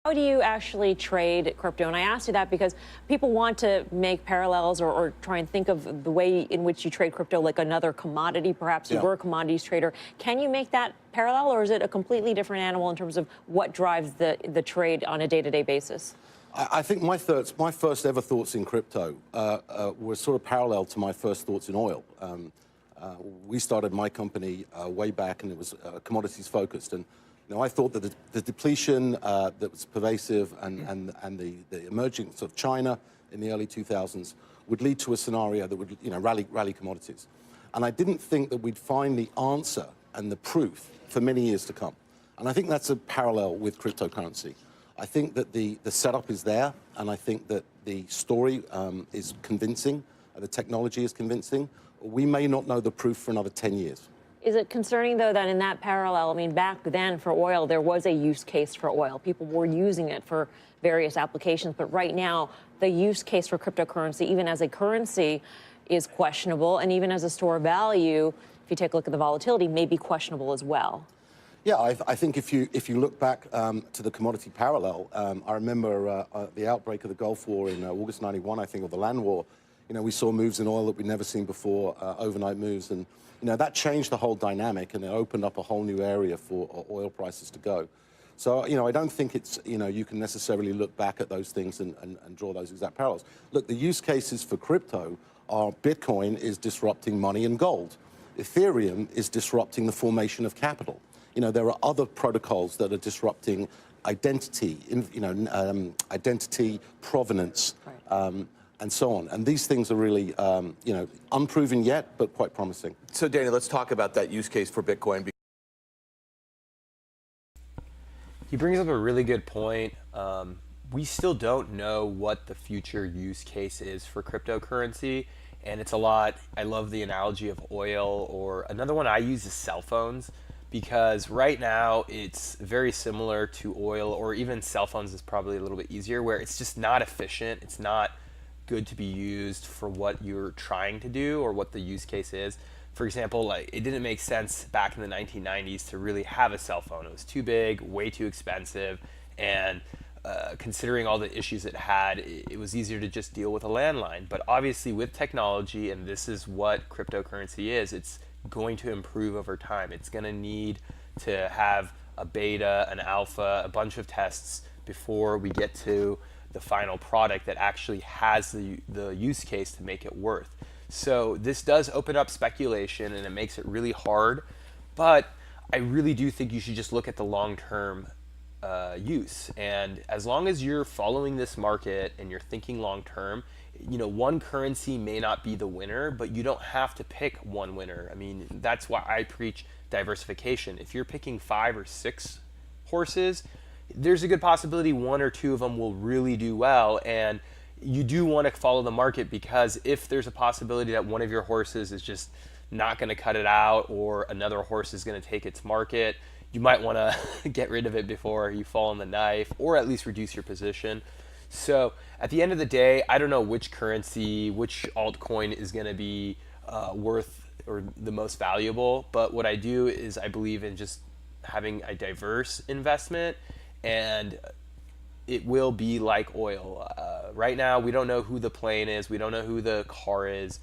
How do you actually trade crypto? And I asked you that because people want to make parallels or try and think of the way in which you trade crypto like another commodity. Perhaps you were a commodities trader. Can you make that parallel, or is it a completely different animal in terms of what drives the trade on a day-to-day basis? I think my first ever thoughts in crypto were sort of parallel to my first thoughts in oil. We started my company way back, and it was commodities focused. And I thought that the depletion that was pervasive and the emergence of China in the early 2000s would lead to a scenario that would rally commodities. And I didn't think that we'd find the answer and the proof for many years to come. And I think that's a parallel with cryptocurrency. I think that the setup is there, and I think that the story is convincing, and the technology is convincing. We may not know the proof for another 10 years. Is it concerning, though, that in that parallel, I mean, back then for oil, there was a use case for oil. People were using it for various applications. But right now, the use case for cryptocurrency, even as a currency, is questionable. And even as a store of value, if you take a look at the volatility, may be questionable as well. Yeah, I think if you look back to the commodity parallel, I remember the outbreak of the Gulf War in August '91, I think, or the land war. We saw moves in oil that we'd never seen before, overnight moves, and that changed the whole dynamic, and it opened up a whole new area for oil prices to go. So, I don't think it's, you can necessarily look back at those things and draw those exact parallels. Look, the use cases for crypto are Bitcoin is disrupting money and gold. Ethereum is disrupting the formation of capital. There are other protocols that are disrupting identity, identity, provenance, and so on. And these things are really, unproven yet, but quite promising. So, Danny, let's talk about that use case for Bitcoin. He brings up a really good point. We still don't know what the future use case is for cryptocurrency. And it's a lot. I love the analogy of oil, or another one I use is cell phones, because right now it's very similar to oil, or even cell phones is probably a little bit easier, where it's just not efficient. It's not good to be used for what you're trying to do or what the use case is. For example, like, it didn't make sense back in the 1990s to really have a cell phone. It was too big, way too expensive, and considering all the issues it had, it was easier to just deal with a landline. But obviously with technology, and this is what cryptocurrency is, it's going to improve over time. It's going to need to have a beta, an alpha, a bunch of tests before we get to the final product that actually has the use case to make it worth. So this does open up speculation, and it makes it really hard, but I really do think you should just look at the long-term use. And as long as you're following this market and you're thinking long-term, one currency may not be the winner, but you don't have to pick one winner. I mean, that's why I preach diversification. If you're picking 5 or 6 horses, there's a good possibility 1 or 2 of them will really do well, and you do want to follow the market, because if there's a possibility that one of your horses is just not going to cut it out, or another horse is going to take its market, you might want to get rid of it before you fall on the knife, or at least reduce your position. So at the end of the day, I don't know which currency, which altcoin is going to be worth or the most valuable, but what I do is I believe in just having a diverse investment, and it will be like oil. Right now, we don't know who the plane is. We don't know who the car is.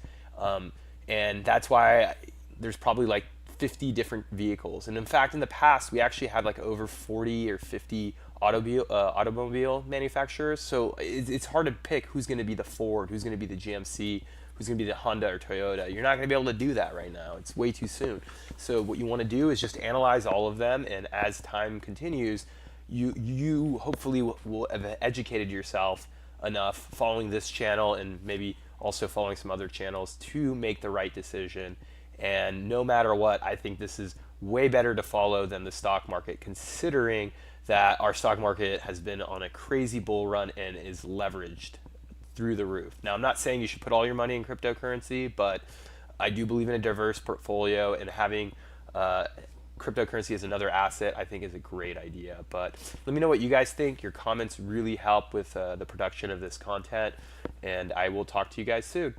And that's why there's probably like 50 different vehicles. And in fact, in the past, we actually had like over 40 or 50 automobile manufacturers. So it's hard to pick who's going to be the Ford, who's going to be the GMC, who's going to be the Honda or Toyota. You're not going to be able to do that right now. It's way too soon. So what you want to do is just analyze all of them. And as time continues, you hopefully will have educated yourself enough following this channel, and maybe also following some other channels, to make the right decision. And no matter what, I think this is way better to follow than the stock market, considering that our stock market has been on a crazy bull run and is leveraged through the roof. Now, I'm not saying you should put all your money in cryptocurrency, but I do believe in a diverse portfolio, and having cryptocurrency as another asset, I think, is a great idea. But let me know what you guys think. Your comments really help with the production of this content, and I will talk to you guys soon.